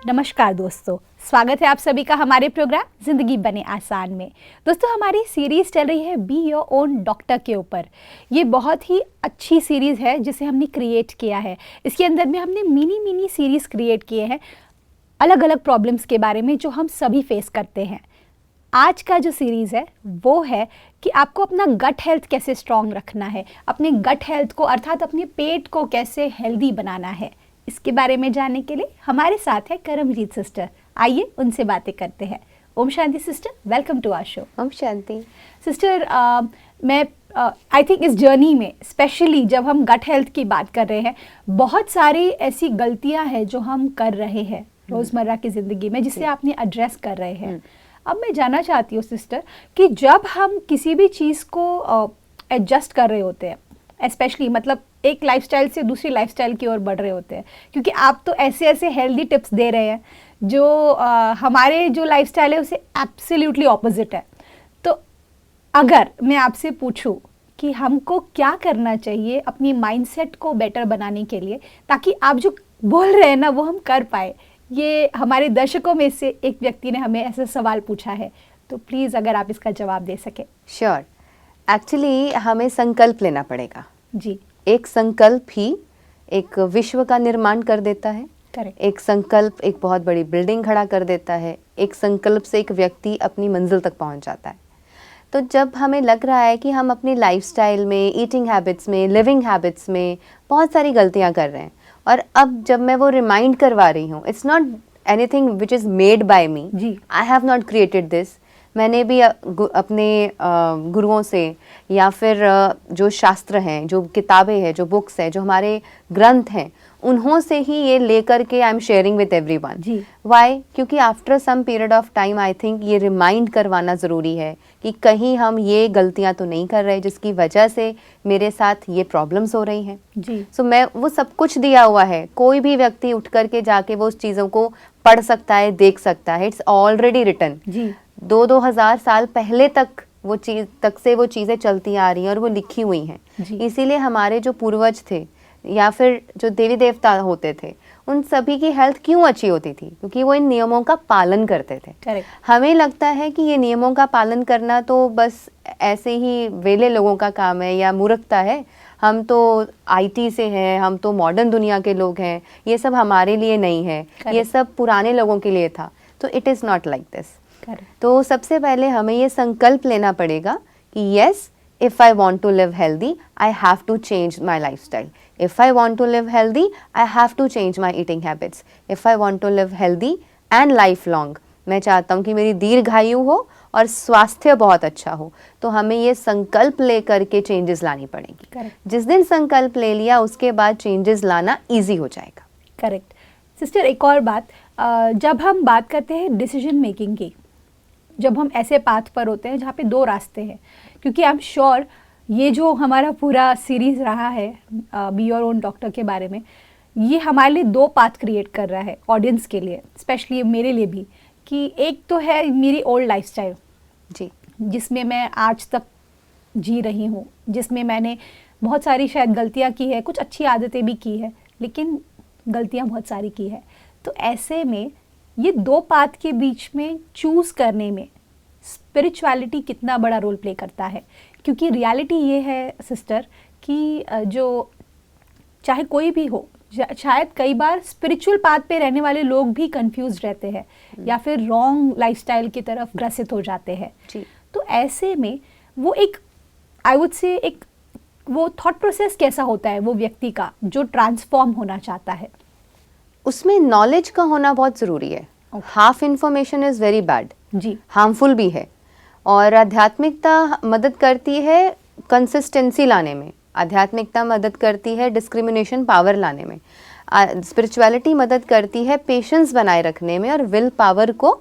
नमस्कार दोस्तों, स्वागत है आप सभी का हमारे प्रोग्राम ज़िंदगी बने आसान में। दोस्तों, हमारी सीरीज़ चल रही है बी योर ओन डॉक्टर के ऊपर। ये बहुत ही अच्छी सीरीज़ है जिसे हमने क्रिएट किया है। इसके अंदर में हमने मिनी सीरीज़ क्रिएट किए हैं अलग अलग प्रॉब्लम्स के बारे में जो हम सभी फेस करते हैं। आज का जो सीरीज़ है वो है कि आपको अपना गट हेल्थ कैसे स्ट्रॉन्ग रखना है, अपने गट हेल्थ को अर्थात अपने पेट को कैसे हेल्दी बनाना है। इसके बारे में जानने के लिए हमारे साथ है करमजीत सिस्टर। आइए उनसे बातें करते हैं। ओम शांति sister, welcome to our show. ओम शांति सिस्टर, मैं आई थिंक इस जर्नी में स्पेशली जब हम गट हेल्थ की बात कर रहे हैं, बहुत सारी ऐसी गलतियां हैं जो हम कर रहे हैं रोज़मर्रा की ज़िंदगी में जिसे आपने एड्रेस कर रहे हैं। अब मैं जानना चाहती हूँ सिस्टर कि जब हम किसी भी चीज़ को एडजस्ट कर रहे होते हैं, स्पेशली मतलब एक लाइफस्टाइल से दूसरी लाइफस्टाइल की ओर बढ़ रहे होते हैं, क्योंकि आप तो ऐसे ऐसे हेल्दी टिप्स दे रहे हैं जो हमारे जो लाइफस्टाइल है उसे एब्सोल्युटली ऑपोजिट है। तो अगर मैं आपसे पूछूं कि हमको क्या करना चाहिए अपनी माइंडसेट को बेटर बनाने के लिए, ताकि आप जो बोल रहे हैं ना वो हम कर पाए। ये हमारे दर्शकों में से एक व्यक्ति ने हमें ऐसा सवाल पूछा है, तो प्लीज़ अगर आप इसका जवाब दे सकें। श्योर। एक्चुअली हमें संकल्प लेना पड़ेगा जी। एक संकल्प ही एक विश्व का निर्माण कर देता है। करेक्ट। एक संकल्प एक बहुत बड़ी बिल्डिंग खड़ा कर देता है। एक संकल्प से एक व्यक्ति अपनी मंजिल तक पहुंच जाता है। तो जब हमें लग रहा है कि हम अपनी लाइफस्टाइल में, ईटिंग हैबिट्स में, लिविंग हैबिट्स में बहुत सारी गलतियां कर रहे हैं, और अब जब मैं वो रिमाइंड करवा रही हूँ, it's not anything which is made by me, जी। I have not created this. मैंने भी अपने गुरुओं से या फिर जो शास्त्र हैं, जो किताबें हैं, जो बुक्स हैं, जो हमारे ग्रंथ हैं, उन्हों से ही ये लेकर के I am sharing with everyone. जी। वाई? क्योंकि after some period of time I think ये रिमाइंड करवाना ज़रूरी है कि कहीं हम ये गलतियां तो नहीं कर रहे जिसकी वजह से मेरे साथ ये प्रॉब्लम्स हो रही हैं। जी। सो मैं वो सब कुछ दिया हुआ है, कोई भी व्यक्ति उठ करके जाके वो उस चीज़ों को पढ़ सकता है, देख सकता है। It's already written. जी। 2000 साल पहले तक वो चीज़ें चलती आ रही हैं और वो लिखी हुई हैं। इसीलिए हमारे जो पूर्वज थे या फिर जो देवी देवता होते थे, उन सभी की हेल्थ क्यों अच्छी होती थी? क्योंकि वो इन नियमों का पालन करते थे। करेक्ट। हमें लगता है कि ये नियमों का पालन करना तो बस ऐसे ही वेले लोगों का काम है या मूर्खता है। हम तो आईटी से हैं, हम तो मॉडर्न दुनिया के लोग हैं, ये सब हमारे लिए नहीं है, ये सब पुराने लोगों के लिए था। तो it is not like this. तो सबसे पहले हमें ये संकल्प लेना पड़ेगा कि yes, if I want to live healthy, I have to change my lifestyle. If I want to live healthy, I have to change my eating habits. If I want to live healthy and lifelong, मैं चाहता हूँ कि मेरी दीर्घायु हो और स्वास्थ्य बहुत अच्छा हो, तो हमें ये संकल्प लेकर के चेंजेस लानी पड़ेंगी। Correct. जिस दिन संकल्प ले लिया उसके बाद चेंजेस लाना ईजी हो जाएगा। करेक्ट। सिस्टर, एक और बात, जब हम बात करते हैं डिसीजन मेकिंग की, जब हम ऐसे पाथ पर होते हैं जहाँ पे दो रास्ते हैं, क्योंकि आई एम श्योर ये जो हमारा पूरा सीरीज़ रहा है बी योर ओन डॉक्टर के बारे में, ये हमारे लिए दो पाथ क्रिएट कर रहा है ऑडियंस के लिए, स्पेशली मेरे लिए भी। कि एक तो है मेरी ओल्ड लाइफस्टाइल जी, जिसमें मैं आज तक जी रही हूँ, जिसमें मैंने बहुत सारी शायद गलतियाँ की है, कुछ अच्छी आदतें भी की है, लेकिन गलतियाँ बहुत सारी की है। तो ऐसे में ये दो पाथ के बीच में चूज़ करने में स्पिरिचुअलिटी कितना बड़ा रोल प्ले करता है? क्योंकि रियलिटी ये है सिस्टर कि जो चाहे कोई भी हो, शायद कई बार स्पिरिचुअल पाथ पे रहने वाले लोग भी कंफ्यूज रहते हैं या फिर रॉन्ग लाइफस्टाइल की तरफ ग्रसित हो जाते हैं। तो ऐसे में वो एक, आई वुड से, एक वो थॉट प्रोसेस कैसा होता है वो व्यक्ति का जो ट्रांसफॉर्म होना चाहता है? उसमें नॉलेज का होना बहुत ज़रूरी है। Half information is very bad, जी, हार्मफुल भी है। और आध्यात्मिकता मदद करती है कंसिस्टेंसी लाने में, आध्यात्मिकता मदद करती है डिस्क्रिमिनेशन पावर लाने में, स्पिरिचुअलिटी मदद करती है पेशेंस बनाए रखने में और विल पावर को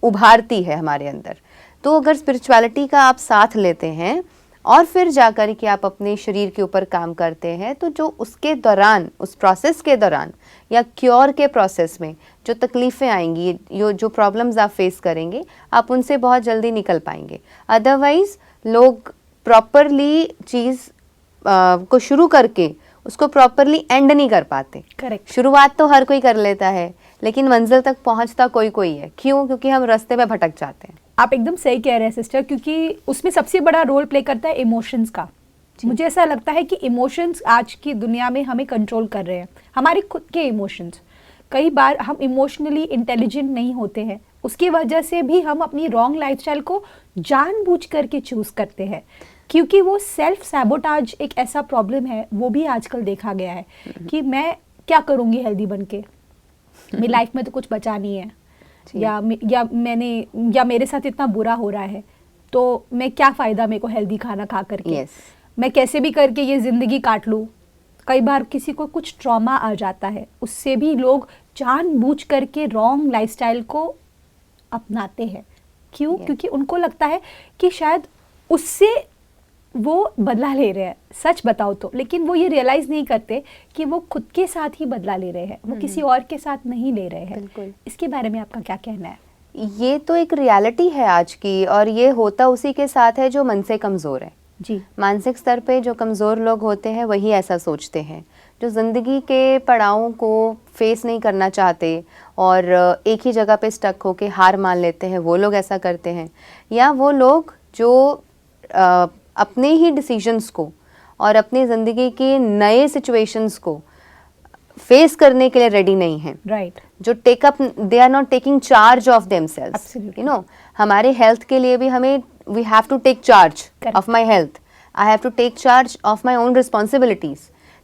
उभारती है हमारे अंदर। तो अगर स्पिरिचुअलिटी का आप साथ लेते हैं और फिर जाकर के आप अपने शरीर के ऊपर काम करते हैं, तो जो उसके दौरान, उस प्रोसेस के दौरान या क्योर के प्रोसेस में जो तकलीफ़ें आएंगी, जो प्रॉब्लम्स आप फेस करेंगे, आप उनसे बहुत जल्दी निकल पाएंगे। अदरवाइज़ लोग प्रॉपरली चीज़ को शुरू करके उसको प्रॉपरली एंड नहीं कर पाते। करेक्ट। शुरुआत तो हर कोई कर लेता है, लेकिन मंजिल तक पहुंचता कोई कोई है। क्यों? क्योंकि हम रास्ते पे भटक जाते हैं। आप एकदम सही कह रहे हैं सिस्टर, क्योंकि उसमें सबसे बड़ा रोल प्ले करता है इमोशंस का। मुझे ऐसा लगता है कि इमोशंस आज की दुनिया में हमें कंट्रोल कर रहे हैं, हमारे खुद के इमोशंस। कई बार हम इमोशनली इंटेलिजेंट नहीं होते हैं, उसकी वजह से भी हम अपनी रॉन्ग लाइफस्टाइल को जानबूझ करके चूज करते हैं, क्योंकि वो सेल्फ सैबोटाज एक ऐसा प्रॉब्लम है, वो भी आजकल देखा गया है कि मैं क्या करूँगी हेल्दी बन के, मेरी लाइफ में तो कुछ बचा नहीं है, या मेरे साथ इतना बुरा हो रहा है, तो मैं क्या फ़ायदा मेरे को हेल्दी खाना खा करके। मैं कैसे भी करके ये ज़िंदगी काट लूँ। कई बार किसी को कुछ ट्रॉमा आ जाता है, उससे भी लोग जानबूझ करके रॉन्ग लाइफस्टाइल को अपनाते हैं। क्यों? क्योंकि उनको लगता है कि शायद उससे वो बदला ले रहे हैं। सच बताओ तो, लेकिन वो ये रियलाइज नहीं करते कि वो खुद के साथ ही बदला ले रहे हैं, वो किसी और के साथ नहीं ले रहे हैं। बिल्कुल। इसके बारे में आपका क्या कहना है? ये तो एक रियलिटी है आज की, और ये होता उसी के साथ है जो मन से कमज़ोर है। जी। मानसिक स्तर पे जो कमज़ोर लोग होते हैं वही ऐसा सोचते हैं। जो ज़िंदगी के पड़ावों को फेस नहीं करना चाहते और एक ही जगह पे स्टक होके हार मान लेते हैं, वो लोग ऐसा करते हैं। या वो लोग जो अपने ही डिसीजंस को और अपनी ज़िंदगी के नए सिचुएशंस को फेस करने के लिए रेडी नहीं हैं। राइट। जो take up, they are not taking charge of themselves. You know, हमारे हेल्थ के लिए भी हमें we have to take charge of my health. I have to take charge of my own responsibilities.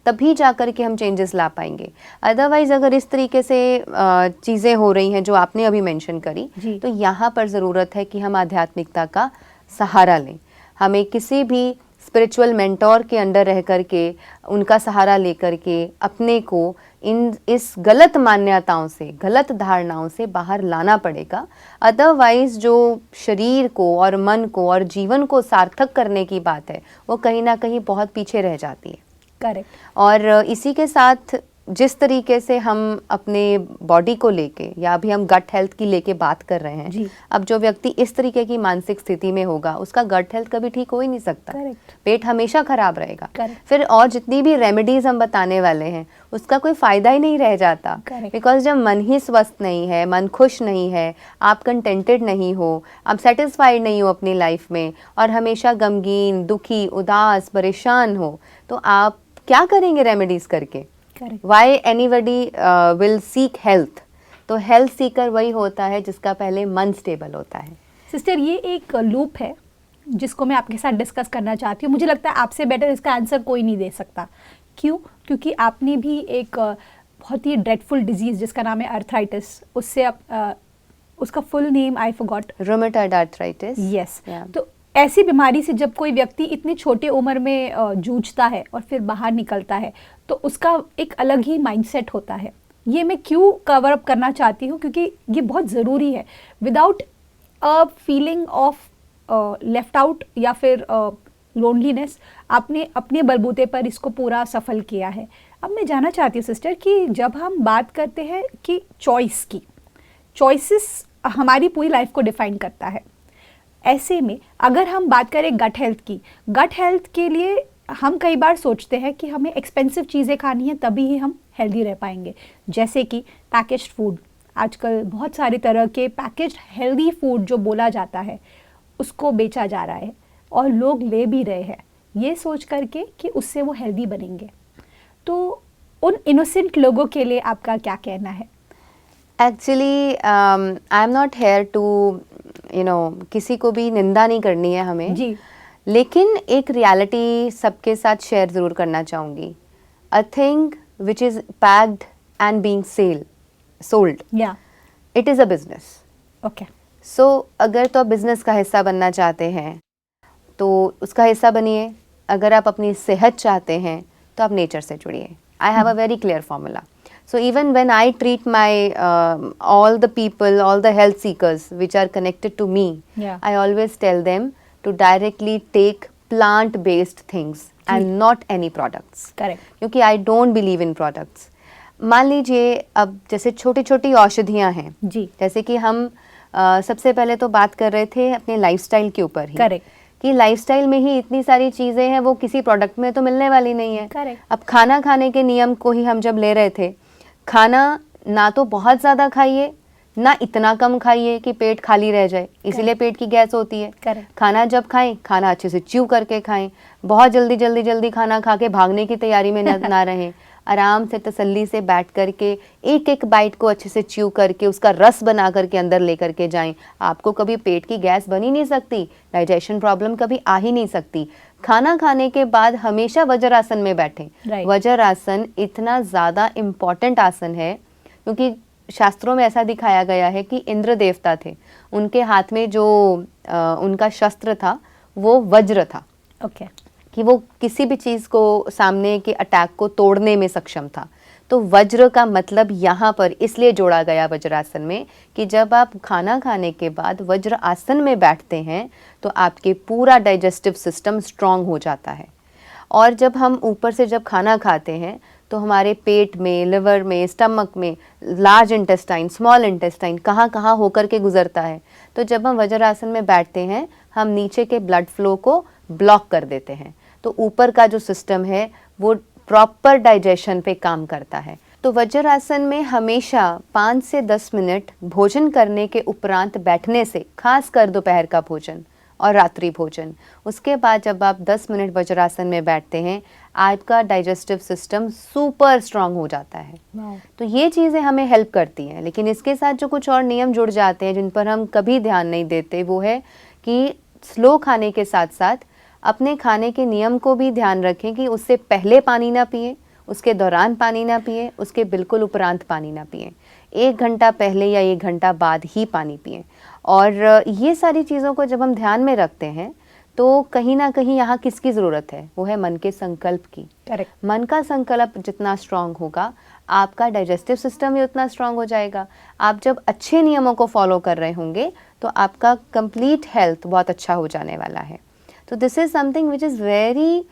तभी जा कर के हम चेंजेस ला पाएंगे। अदरवाइज अगर इस तरीके से चीज़ें हो रही हैं जो आपने अभी मेंशन करी, तो यहाँ पर ज़रूरत है कि हम आध्यात्मिकता का सहारा लें। हमें किसी भी स्पिरिचुअल मेंटोर के अंडर रह कर के, उनका सहारा लेकर के अपने को इस गलत मान्यताओं से, गलत धारणाओं से बाहर लाना पड़ेगा। अदरवाइज जो शरीर को और मन को और जीवन को सार्थक करने की बात है, वो कहीं ना कहीं बहुत पीछे रह जाती है। करेक्ट। और इसी के साथ जिस तरीके से हम अपने बॉडी को लेके, या अभी हम गट हेल्थ की लेके बात कर रहे हैं, अब जो व्यक्ति इस तरीके की मानसिक स्थिति में होगा, उसका गट हेल्थ कभी ठीक हो ही नहीं सकता। Correct. पेट हमेशा खराब रहेगा। Correct. फिर और जितनी भी रेमेडीज हम बताने वाले हैं, उसका कोई फायदा ही नहीं रह जाता। बिकॉज जब मन ही स्वस्थ नहीं है, मन खुश नहीं है, आप कंटेंटेड नहीं हो, आप सेटिस्फाइड नहीं हो अपनी लाइफ में, और हमेशा गमगीन, दुखी, उदास, परेशान हो, तो आप क्या करेंगे रेमेडीज करके? Why anybody will seek health? तो हेल्थ सीकर वही होता है जिसका पहले मन स्टेबल होता है। सिस्टर, ये एक लूप है जिसको मैं आपके साथ डिस्कस करना चाहती हूँ। मुझे लगता है आपसे बेटर इसका आंसर कोई नहीं दे सकता। क्यों? क्योंकि आपने भी एक बहुत ही ड्रेडफुल डिजीज़ जिसका नाम है अर्थराइटिस, उससे उसका full name I forgot, rheumatoid arthritis. Yes. तो ऐसी बीमारी से जब कोई व्यक्ति इतनी छोटी उम्र में जूझता है और फिर बाहर निकलता है, तो उसका एक अलग ही माइंडसेट होता है। ये मैं क्यों कवर अप करना चाहती हूँ, क्योंकि ये बहुत ज़रूरी है। Without a feeling of left out या फिर लोनलीनेस, आपने अपने बलबूते पर इसको पूरा सफल किया है। अब मैं जानना चाहती हूँ सिस्टर कि जब हम बात करते हैं कि चॉइस की, चॉइसेस हमारी पूरी लाइफ को डिफाइन करता है। ऐसे में अगर हम बात करें गट हेल्थ की, गट हेल्थ के लिए हम कई बार सोचते हैं कि हमें एक्सपेंसिव चीज़ें खानी है तभी ही हम हेल्दी रह पाएंगे, जैसे कि पैकेज्ड फूड। आजकल बहुत सारे तरह के पैकेज्ड हेल्दी फूड जो बोला जाता है, उसको बेचा जा रहा है और लोग ले भी रहे हैं ये सोच करके कि उससे वो हेल्दी बनेंगे। तो उन इनोसेंट लोगों के लिए आपका क्या कहना है? Actually I am not here to किसी को भी निंदा नहीं करनी है हमें जी, लेकिन एक रियलिटी सबके साथ शेयर ज़रूर करना चाहूँगी। A thing which is packed and being sold, it is a business. Okay. So अगर तो आप बिजनेस का हिस्सा बनना चाहते हैं तो उसका हिस्सा बनिए। अगर आप अपनी सेहत चाहते हैं तो आप नेचर से जुड़िए। I have a very clear formula. So even when I treat my all the people, all the health seekers which are connected to me, I always tell them to directly take plant-based things and not any products. Correct. क्योंकि I don't believe in products. मान लीजिए अब जैसे छोटी छोटी औषधियाँ हैं जी, जैसे कि हम सबसे पहले तो बात कर रहे थे अपने लाइफस्टाइल के ऊपर ही Correct. कि लाइफस्टाइल में ही इतनी सारी चीज़ें हैं, वो किसी प्रोडक्ट में तो मिलने वाली नहीं है। Correct. अब खाना खाने के नियम को ही हम जब ले रहे थे, खाना ना तो बहुत ज़्यादा खाइए ना इतना कम खाइए कि पेट खाली रह जाए, इसीलिए पेट की गैस होती है। Correct. खाना जब खाएं, खाना अच्छे से च्यू करके खाएं, बहुत जल्दी खाना खा के भागने की तैयारी में ना रहें। आराम से तसल्ली से बैठ करके एक एक बाइट को अच्छे से च्यू करके उसका रस बना करके अंदर ले करके जाएं। आपको कभी पेट की गैस बन ही नहीं सकती, डाइजेशन प्रॉब्लम कभी आ ही नहीं सकती। खाना खाने के बाद हमेशा वज्रासन में बैठें। Right. वज्रासन इतना ज़्यादा इम्पॉर्टेंट आसन है क्योंकि शास्त्रों में ऐसा दिखाया गया है कि इंद्र देवता थे, उनके हाथ में जो उनका शस्त्र था वो वज्र था। Okay. कि वो किसी भी चीज़ को, सामने के अटैक को तोड़ने में सक्षम था। तो वज्र का मतलब यहाँ पर इसलिए जोड़ा गया वज्रासन में कि जब आप खाना खाने के बाद वज्र आसन में बैठते हैं तो आपके पूरा डाइजेस्टिव सिस्टम स्ट्रांग हो जाता है। और जब हम ऊपर से जब खाना खाते हैं तो हमारे पेट में, लिवर में, स्टमक में, लार्ज इंटेस्टाइन, स्मॉल इंटेस्टाइन कहाँ कहाँ होकर के गुजरता है। तो जब हम वज्रासन में बैठते हैं हम नीचे के ब्लड फ्लो को ब्लॉक कर देते हैं, तो ऊपर का जो सिस्टम है वो प्रॉपर डाइजेशन पे काम करता है। तो वज्रासन में हमेशा 5 से 10 मिनट भोजन करने के उपरांत बैठने से, खासकर दोपहर का भोजन और रात्रि भोजन, उसके बाद जब आप 10 मिनट वज्रासन में बैठते हैं आपका डाइजेस्टिव सिस्टम सुपर स्ट्रांग हो जाता है। Wow. तो ये चीज़ें हमें हेल्प करती हैं। लेकिन इसके साथ जो कुछ और नियम जुड़ जाते हैं जिन पर हम कभी ध्यान नहीं देते, वो है कि स्लो खाने के साथ साथ अपने खाने के नियम को भी ध्यान रखें कि उससे पहले पानी ना पिए, उसके दौरान पानी ना पिए, उसके बिल्कुल उपरांत पानी ना पिए, 1 घंटा पहले या 1 घंटा बाद ही पानी पिए। और ये सारी चीज़ों को जब हम ध्यान में रखते हैं तो कहीं ना कहीं यहाँ किसकी ज़रूरत है, वो है मन के संकल्प की। Correct. मन का संकल्प जितना स्ट्रांग होगा आपका डाइजेस्टिव सिस्टम भी उतना स्ट्रांग हो जाएगा। आप जब अच्छे नियमों को फॉलो कर रहे होंगे तो आपका कंप्लीट हेल्थ बहुत अच्छा हो जाने वाला है। तो this is something which is very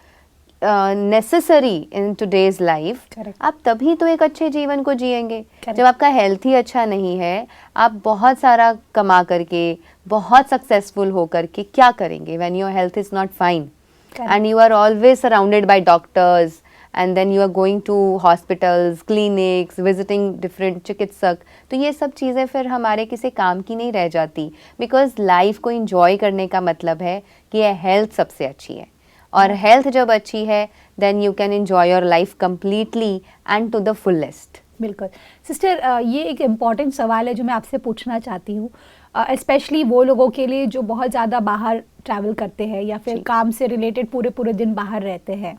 necessary in today's life. Correct. आप तभी तो एक अच्छे जीवन को जिएंगे। Correct. जब आपका हेल्थ ही अच्छा नहीं है, आप बहुत सारा कमा करके, बहुत सक्सेसफुल हो करके क्या करेंगे when your health is not fine and you are always surrounded by doctors and then you are going to hospitals, clinics, visiting different चिकित्सक। तो ये सब चीज़ें फिर हमारे किसी काम की नहीं रह जाती, बिकॉज लाइफ को इंजॉय करने का मतलब है कि ये हेल्थ सबसे अच्छी है। और हेल्थ जब अच्छी है then you can enjoy your life completely and to the fullest. बिल्कुल सिस्टर, ये एक इम्पॉर्टेंट सवाल है जो मैं आपसे पूछना चाहती हूँ, स्पेशली वो लोगों के लिए जो बहुत ज़्यादा बाहर ट्रैवल करते हैं या फिर काम से रिलेटेड पूरे पूरे दिन बाहर रहते हैं।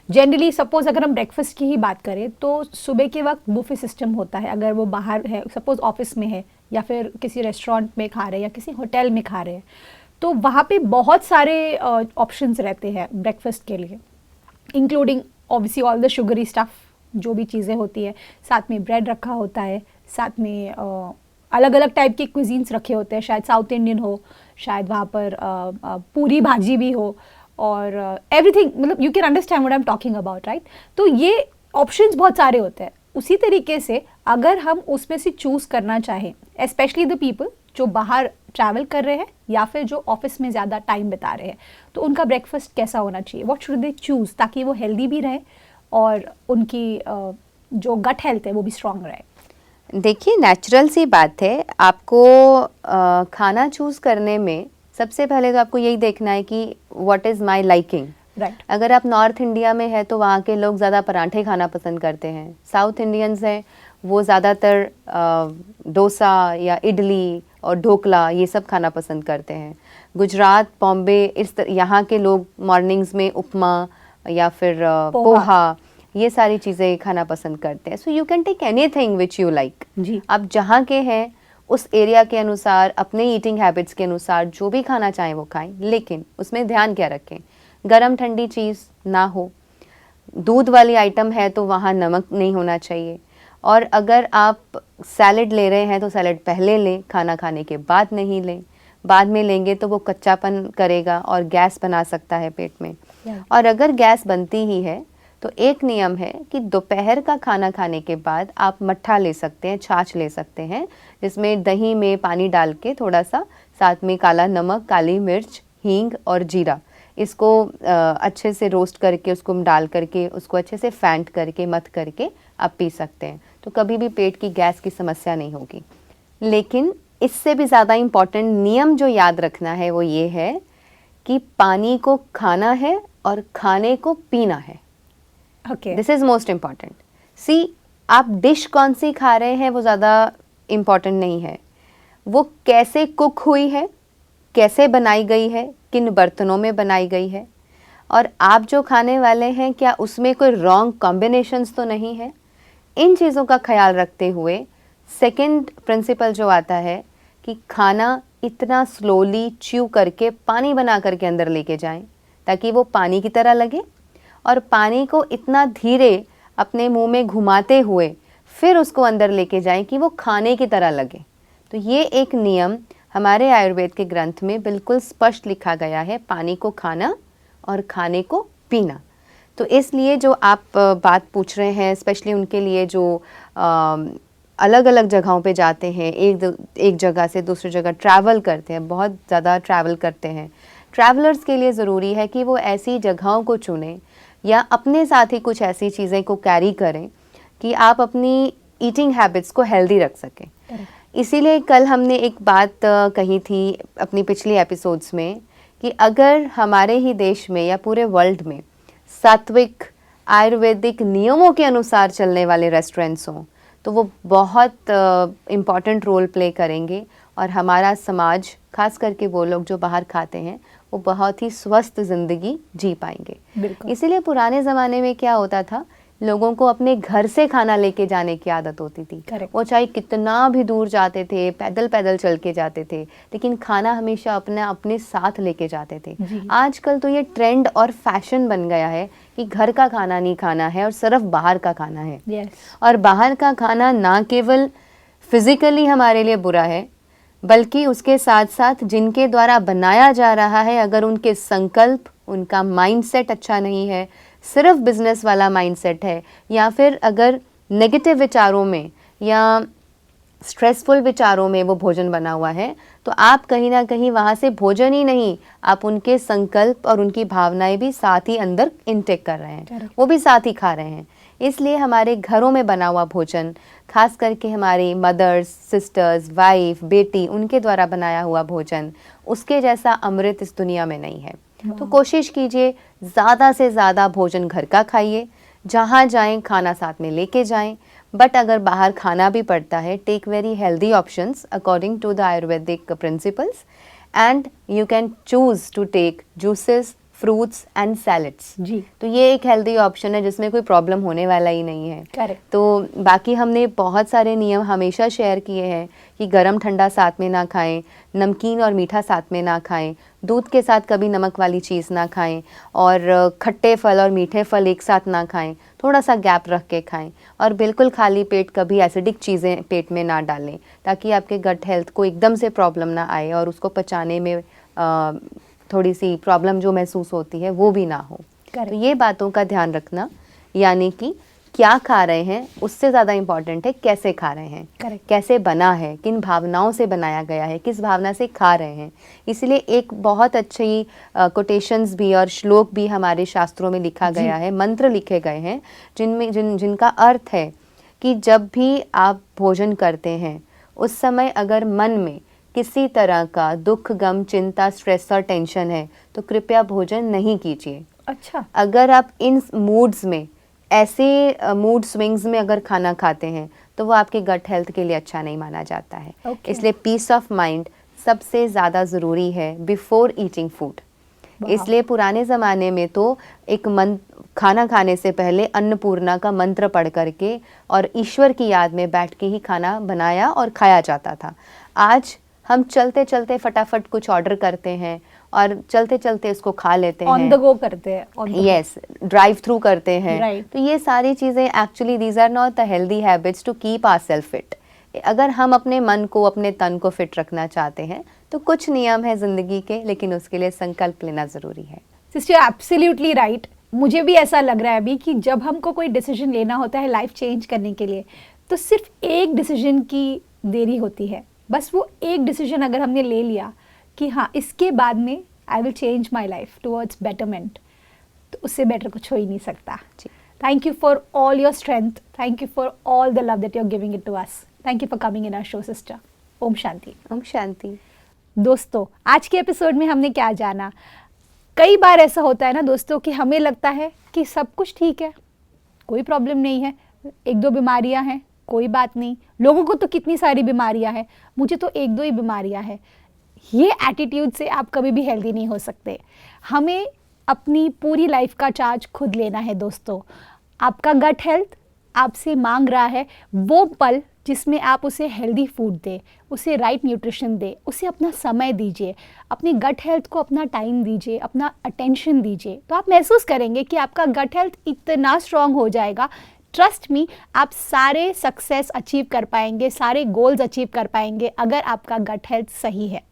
जनरली सपोज अगर हम ब्रेकफास्ट की ही बात करें तो सुबह के वक्त बुफे सिस्टम होता है। अगर वो बाहर है, सपोज ऑफिस में है या फिर किसी रेस्टोरेंट में खा रहे हैं या किसी होटल में खा रहे हैं, तो वहाँ पे बहुत सारे ऑप्शंस रहते हैं ब्रेकफास्ट के लिए, including obviously all the sugary stuff, जो भी चीज़ें होती है, साथ में ब्रेड रखा होता है, साथ में अलग अलग टाइप के क्विजीन्स रखे होते हैं, शायद साउथ इंडियन हो, शायद वहाँ पर पूरी भाजी भी हो, और एवरीथिंग, मतलब you can understand what I am talking about, right. तो ये ऑप्शंस बहुत सारे होते हैं। उसी तरीके से अगर हम उसमें से चूज़ करना चाहें, स्पेशली द पीपल जो बाहर ट्रैवल कर रहे हैं या फिर जो ऑफिस में ज़्यादा टाइम बिता रहे हैं, तो उनका ब्रेकफास्ट कैसा होना चाहिए, व्हाट शुड दे चूज़, ताकि वो हेल्दी भी रहे और उनकी जो गट हेल्थ है वो भी स्ट्रांग रहे। देखिए, नेचुरल सी बात है, आपको खाना चूज़ करने में सबसे पहले तो आपको यही देखना है कि what is my liking. Right. अगर आप नॉर्थ इंडिया में है तो वहाँ के लोग ज़्यादा पराठे खाना पसंद करते हैं। साउथ इंडियंस हैं वो ज़्यादातर डोसा या इडली और ढोकला ये सब खाना पसंद करते हैं। गुजरात, बॉम्बे, यहाँ के लोग मॉर्निंग्स में उपमा या फिर पोहा ये सारी चीज़ें खाना पसंद करते हैं। So you can take anything which you like. जी। आप जहाँ के हैं उस एरिया के अनुसार, अपने ईटिंग हैबिट्स के अनुसार जो भी खाना चाहें वो खाएं, लेकिन उसमें ध्यान क्या रखें, गरम ठंडी चीज़ ना हो। दूध वाली आइटम है तो वहाँ नमक नहीं होना चाहिए। और अगर आप सैलड ले रहे हैं तो सैलड पहले लें, खाना खाने के बाद नहीं लें। बाद में लेंगे तो वो कच्चापन करेगा और गैस बना सकता है पेट में। और अगर गैस बनती ही है तो एक नियम है कि दोपहर का खाना खाने के बाद आप मट्ठा ले सकते हैं, छाछ ले सकते हैं, जिसमें दही में पानी डाल के थोड़ा सा, साथ में काला नमक, काली मिर्च, हींग और जीरा, इसको अच्छे से रोस्ट करके उसको डाल करके उसको अच्छे से फेंट करके मथ करके आप पी सकते हैं, तो कभी भी पेट की गैस की समस्या नहीं होगी। लेकिन इससे भी ज़्यादा इम्पॉर्टेंट नियम जो याद रखना है वो ये है कि पानी को खाना है और खाने को पीना है। Okay, this is most important. See, आप डिश कौन सी खा रहे हैं वो ज़्यादा इम्पॉर्टेंट नहीं है, वो कैसे कुक हुई है, कैसे बनाई गई है, किन बर्तनों में बनाई गई है, और आप जो खाने वाले हैं क्या उसमें कोई रॉन्ग कॉम्बिनेशंस तो नहीं है। इन चीज़ों का ख्याल रखते हुए सेकंड प्रिंसिपल जो आता है कि खाना इतना स्लोली च्यू करके पानी बना करके अंदर लेके जाएं ताकि वो पानी की तरह लगे, और पानी को इतना धीरे अपने मुंह में घुमाते हुए फिर उसको अंदर लेके जाएं कि वो खाने की तरह लगे। तो ये एक नियम हमारे आयुर्वेद के ग्रंथ में बिल्कुल स्पष्ट लिखा गया है, पानी को खाना और खाने को पीना। तो इसलिए जो आप बात पूछ रहे हैं, स्पेशली उनके लिए जो अलग अलग जगहों पे जाते हैं, एक जगह से दूसरी जगह ट्रैवल करते हैं, बहुत ज़्यादा ट्रैवल करते हैं, ट्रैवलर्स के लिए ज़रूरी है कि वो ऐसी जगहों को चुनें या अपने साथ ही कुछ ऐसी चीज़ें को कैरी करें कि आप अपनी ईटिंग हैबिट्स को हेल्दी रख सकें। इसीलिए कल हमने एक बात कही थी अपनी पिछली एपिसोड्स में कि अगर हमारे ही देश में या पूरे वर्ल्ड में सात्विक आयुर्वेदिक नियमों के अनुसार चलने वाले रेस्टोरेंट्स हों तो वो बहुत इम्पॉर्टेंट रोल प्ले करेंगे, और हमारा समाज, खास करके वो लोग जो बाहर खाते हैं, वो बहुत ही स्वस्थ ज़िंदगी जी पाएंगे। इसीलिए पुराने ज़माने में क्या होता था, लोगों को अपने घर से खाना लेके जाने की आदत होती थी। वो चाहे कितना भी दूर जाते थे, पैदल पैदल चल के जाते थे, लेकिन खाना हमेशा अपने साथ लेके जाते थे। आजकल तो ये ट्रेंड और फैशन बन गया है कि घर का खाना नहीं खाना है और सिर्फ बाहर का खाना है। और बाहर का खाना ना केवल फिजिकली हमारे लिए बुरा है, बल्कि उसके साथ साथ जिनके द्वारा बनाया जा रहा है, अगर उनके संकल्प, उनका माइंडसेट अच्छा नहीं है, सिर्फ बिजनेस वाला माइंडसेट है, या फिर अगर नेगेटिव विचारों में या स्ट्रेसफुल विचारों में वो भोजन बना हुआ है, तो आप कहीं ना कहीं वहाँ से भोजन ही नहीं, आप उनके संकल्प और उनकी भावनाएं भी साथ ही अंदर इनटेक कर रहे हैं, वो भी साथ ही खा रहे हैं। इसलिए हमारे घरों में बना हुआ भोजन, खास करके हमारी मदर्स, सिस्टर्स, वाइफ, बेटी, उनके द्वारा बनाया हुआ भोजन, उसके जैसा अमृत इस दुनिया में नहीं है। तो कोशिश कीजिए ज़्यादा से ज़्यादा भोजन घर का खाइए, जहाँ जाएं खाना साथ में लेके जाएं, बट अगर बाहर खाना भी पड़ता है, take very healthy options according to the Ayurvedic principles, and you can choose to take juices, fruits and salads. जी, तो ये एक हेल्दी ऑप्शन है जिसमें कोई प्रॉब्लम होने वाला ही नहीं है। करेक्ट। तो बाकी हमने बहुत सारे नियम हमेशा शेयर किए हैं कि गरम ठंडा साथ में ना खाएं, नमकीन और मीठा साथ में ना खाएं, दूध के साथ कभी नमक वाली चीज़ ना खाएं, और खट्टे फल और मीठे फल एक साथ ना खाएं, थोड़ा सा गैप रख के खाएं, और बिल्कुल खाली पेट कभी एसिडिक चीज़ें पेट में ना डालें, ताकि आपके गट हेल्थ को एकदम से प्रॉब्लम ना आए और उसको पचाने में थोड़ी सी प्रॉब्लम जो महसूस होती है वो भी ना हो। तो ये बातों का ध्यान रखना, यानी कि क्या खा रहे हैं उससे ज़्यादा इम्पॉर्टेंट है कैसे खा रहे हैं, कैसे बना है, किन भावनाओं से बनाया गया है, किस भावना से खा रहे हैं। इसलिए एक बहुत अच्छी कोटेशंस भी और श्लोक भी हमारे शास्त्रों में लिखा गया है, मंत्र लिखे गए हैं, जिनका अर्थ है कि जब भी आप भोजन करते हैं उस समय अगर मन में किसी तरह का दुख, गम, चिंता, स्ट्रेस और टेंशन है तो कृपया भोजन नहीं कीजिए। अच्छा। अगर आप इन मूड्स में, ऐसे मूड स्विंग्स में अगर खाना खाते हैं तो वो आपके गट हेल्थ के लिए अच्छा नहीं माना जाता है। इसलिए पीस ऑफ माइंड सबसे ज़्यादा ज़रूरी है बिफोर ईटिंग फूड। इसलिए पुराने ज़माने में तो एक खाना खाने से पहले अन्नपूर्णा का मंत्र पढ़ करके और ईश्वर की याद में बैठ के ही खाना बनाया और खाया जाता था। आज हम चलते चलते फटाफट कुछ ऑर्डर करते हैं और चलते चलते इसको खा लेते हैं, ऑन द गो करते हैं, यस, ड्राइव थ्रू करते हैं। Right. तो ये सारी चीज़ें actually these are not the healthy habits to keep ourself fit. अगर हम अपने मन को, अपने तन को फिट रखना चाहते हैं तो कुछ नियम है ज़िंदगी के, लेकिन उसके लिए संकल्प लेना ज़रूरी है। Sister absolutely right. मुझे भी ऐसा लग रहा है अभी कि जब हमको कोई डिसीजन लेना होता है लाइफ चेंज करने के लिए, तो सिर्फ एक डिसीजन की देरी होती है। बस वो एक डिसीजन अगर हमने ले लिया कि हाँ इसके बाद में I will change my life towards betterment, तो उससे बेटर कुछ हो ही नहीं सकता। जी। Thank you for all your strength, thank you for all the love that you are giving it to us, thank you for coming in our show sister. ओम शांति। ओम शांति। दोस्तों, आज के एपिसोड में हमने क्या जाना? कई बार ऐसा होता है ना दोस्तों कि हमें लगता है कि सब कुछ ठीक है, कोई प्रॉब्लम नहीं है, एक दो बीमारियां हैं, कोई बात नहीं, लोगों को तो कितनी सारी बीमारियां हैं, मुझे तो एक दो ही बीमारियां हैं। ये एटीट्यूड से आप कभी भी हेल्दी नहीं हो सकते। हमें अपनी पूरी लाइफ का चार्ज खुद लेना है दोस्तों। आपका गट हेल्थ आपसे मांग रहा है वो पल जिसमें आप उसे हेल्दी फूड दें, उसे राइट न्यूट्रिशन दें, उसे अपना समय दीजिए, अपनी गट हेल्थ को अपना टाइम दीजिए, अपना अटेंशन दीजिए, तो आप महसूस करेंगे कि आपका गट हेल्थ इतना स्ट्रांग हो जाएगा। ट्रस्ट मी, आप सारे सक्सेस अचीव कर पाएंगे, सारे गोल्स अचीव कर पाएंगे अगर आपका गट हेल्थ सही है।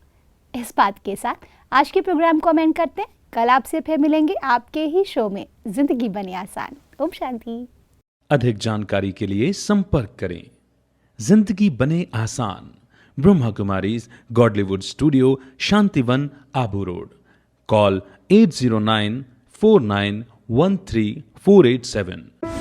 इस बात के साथ आज के प्रोग्राम को एंड करते हैं। कल आपसे फिर मिलेंगे आपके ही शो में जिंदगी बने आसान। ओम शांति। अधिक जानकारी के लिए संपर्क करें। जिंदगी बने आसान, Brahma Kumaris Godlywood studio, Shantivan, Abu road. Call 8094913 487।